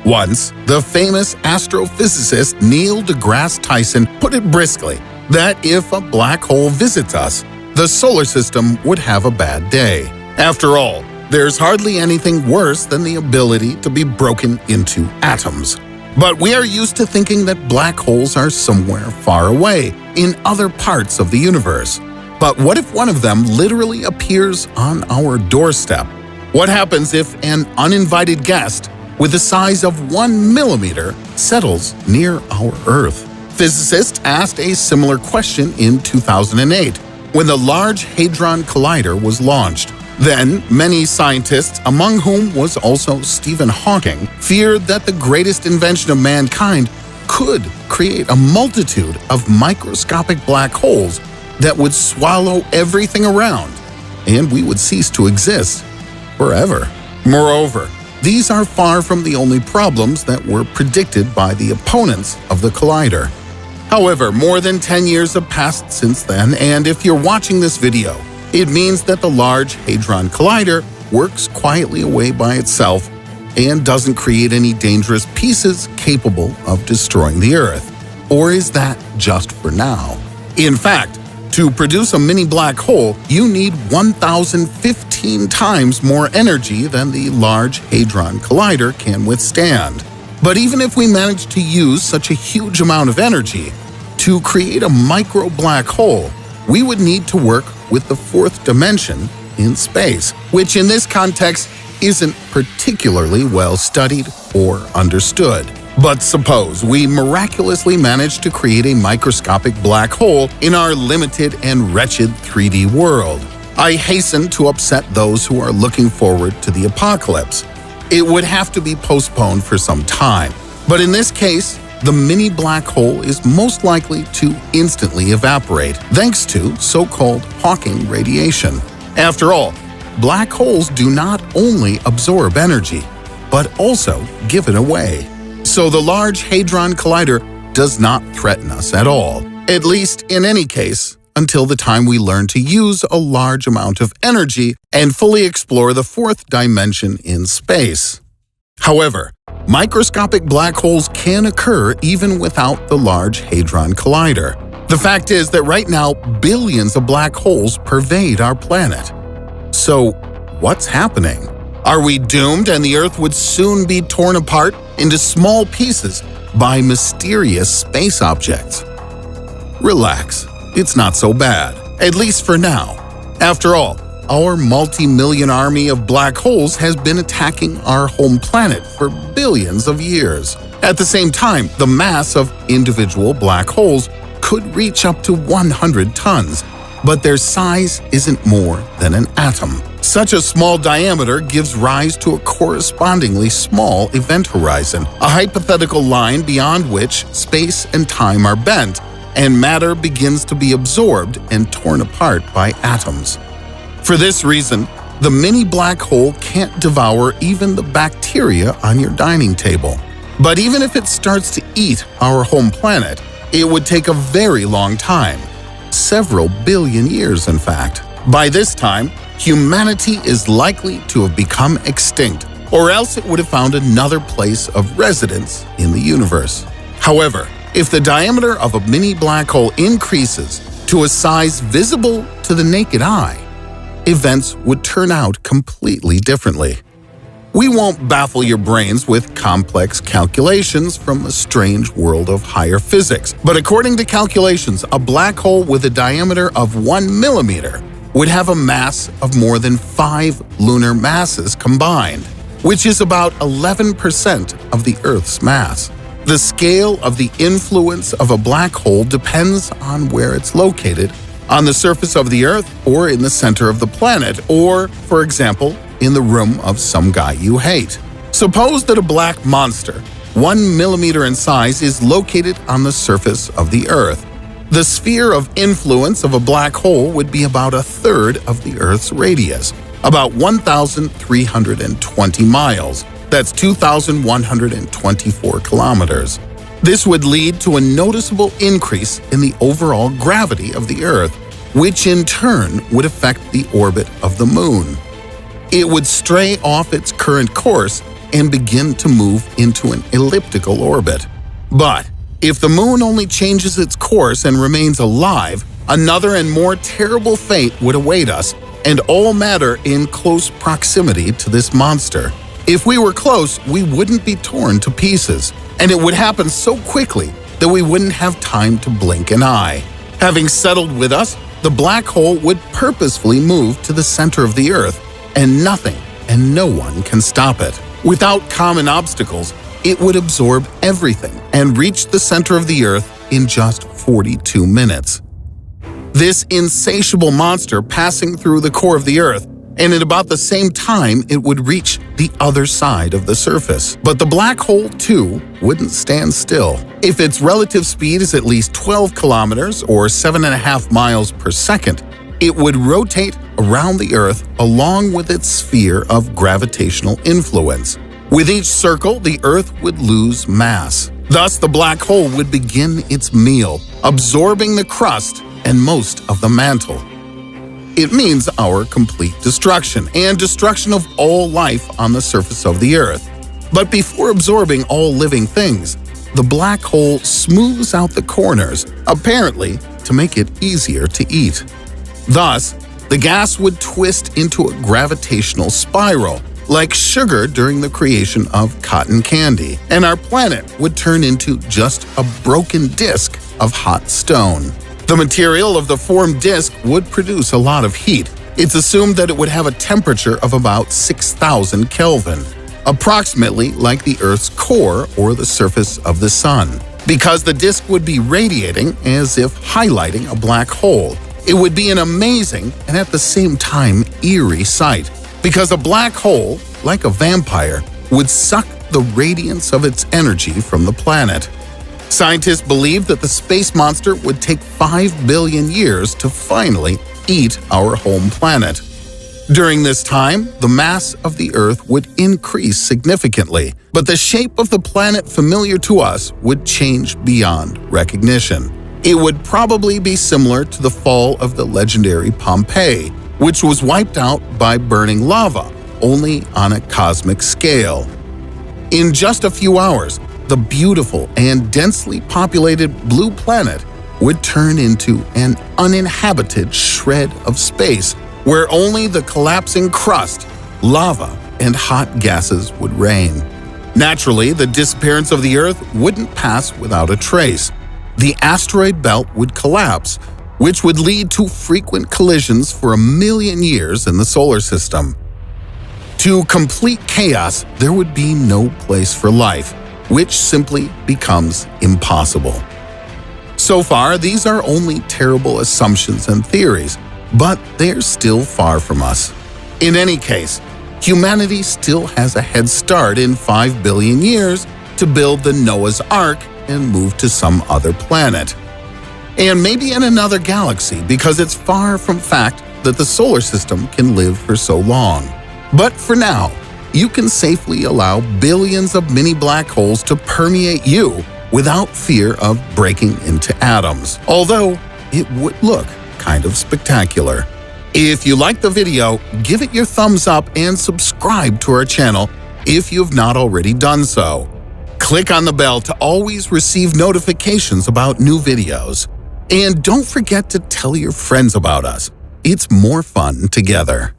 Once, the famous astrophysicist Neil deGrasse Tyson put it briskly that if a black hole visits us, the solar system would have a bad day. After all, there's hardly anything worse than the ability to be broken into atoms. But we are used to thinking that black holes are somewhere far away, in other parts of the universe. But what if one of them literally appears on our doorstep? What happens if an uninvited guest with the size of 1 millimeter settles near our Earth? Physicists asked a similar question in 2008 when the Large Hadron Collider was launched. Then, many scientists, among whom was also Stephen Hawking, feared that the greatest invention of mankind could create a multitude of microscopic black holes that would swallow everything around, and we would cease to exist forever. Moreover, these are far from the only problems that were predicted by the opponents of the collider. However, more than 10 years have passed since then, and if you're watching this video, it means that the Large Hadron Collider works quietly away by itself and doesn't create any dangerous pieces capable of destroying the Earth. Or is that just for now? In fact, to produce a mini black hole, you need 1,015 times more energy than the Large Hadron Collider can withstand. But even if we manage to use such a huge amount of energy to create a micro black hole, we would need to work with the fourth dimension in space, which in this context isn't particularly well studied or understood. But suppose we miraculously manage to create a microscopic black hole in our limited and wretched 3D world. I hasten to upset those who are looking forward to the apocalypse. It would have to be postponed for some time. But in this case, the mini black hole is most likely to instantly evaporate, thanks to so-called Hawking radiation. After all, black holes do not only absorb energy, but also give it away. So the Large Hadron Collider does not threaten us at all, at least in any case, until the time we learn to use a large amount of energy and fully explore the fourth dimension in space. However, microscopic black holes can occur even without the Large Hadron Collider. The fact is that right now, billions of black holes pervade our planet. So, what's happening? Are we doomed and the Earth would soon be torn apart into small pieces by mysterious space objects? Relax, it's not so bad, at least for now. After all, our multi-million army of black holes has been attacking our home planet for billions of years. At the same time, the mass of individual black holes could reach up to 100 tons, but their size isn't more than an atom. Such a small diameter gives rise to a correspondingly small event horizon, a hypothetical line beyond which space and time are bent, and matter begins to be absorbed and torn apart by atoms. For this reason, the mini black hole can't devour even the bacteria on your dining table. But even if it starts to eat our home planet, it would take a very long time, several billion years in fact. By this time, humanity is likely to have become extinct, or else it would have found another place of residence in the universe. However, if the diameter of a mini black hole increases to a size visible to the naked eye, events would turn out completely differently. We won't baffle your brains with complex calculations from the strange world of higher physics, but according to calculations, a black hole with a diameter of 1 millimeter would have a mass of more than 5 lunar masses combined, which is about 11% of the Earth's mass. The scale of the influence of a black hole depends on where it's located, on the surface of the Earth or in the center of the planet, or, for example, in the room of some guy you hate. Suppose that a black monster, 1 millimeter in size, is located on the surface of the Earth. The sphere of influence of a black hole would be about a third of the Earth's radius, about 1,320 miles. That's 2,124 kilometers. This would lead to a noticeable increase in the overall gravity of the Earth, which in turn would affect the orbit of the Moon. It would stray off its current course and begin to move into an elliptical orbit. But if the moon only changes its course and remains alive, another and more terrible fate would await us and all matter in close proximity to this monster. If we were close, we wouldn't be torn to pieces, and it would happen so quickly that we wouldn't have time to blink an eye. Having settled with us, the black hole would purposefully move to the center of the Earth, and nothing and no one can stop it. Without common obstacles, it would absorb everything and reach the center of the Earth in just 42 minutes. This insatiable monster passing through the core of the Earth, and at about the same time it would reach the other side of the surface. But the black hole, too, wouldn't stand still. If its relative speed is at least 12 kilometers or 7.5 miles per second, it would rotate around the Earth along with its sphere of gravitational influence. With each circle, the Earth would lose mass. Thus, the black hole would begin its meal, absorbing the crust and most of the mantle. It means our complete destruction and destruction of all life on the surface of the Earth. But before absorbing all living things, the black hole smooths out the corners, apparently to make it easier to eat. Thus, the gas would twist into a gravitational spiral, like sugar during the creation of cotton candy, and our planet would turn into just a broken disk of hot stone. The material of the formed disk would produce a lot of heat. It's assumed that it would have a temperature of about 6,000 Kelvin, approximately like the Earth's core or the surface of the Sun. Because the disk would be radiating as if highlighting a black hole, it would be an amazing and at the same time eerie sight. Because a black hole, like a vampire, would suck the radiance of its energy from the planet. Scientists believe that the space monster would take 5 billion years to finally eat our home planet. During this time, the mass of the Earth would increase significantly, but the shape of the planet familiar to us would change beyond recognition. It would probably be similar to the fall of the legendary Pompeii, which was wiped out by burning lava, only on a cosmic scale. In just a few hours, the beautiful and densely populated blue planet would turn into an uninhabited shred of space where only the collapsing crust, lava, and hot gases would reign. Naturally, the disappearance of the Earth wouldn't pass without a trace. The asteroid belt would collapse, which would lead to frequent collisions for 1 million years in the solar system. To complete chaos, there would be no place for life, which simply becomes impossible. So far, these are only terrible assumptions and theories, but they're still far from us. In any case, humanity still has a head start in 5 billion years to build the Noah's Ark and move to some other planet. And maybe in another galaxy, because it's far from fact that the solar system can live for so long. But for now, you can safely allow billions of mini black holes to permeate you without fear of breaking into atoms, although it would look kind of spectacular. If you liked the video, give it your thumbs up and subscribe to our channel if you've not already done so. Click on the bell to always receive notifications about new videos. And don't forget to tell your friends about us. It's more fun together.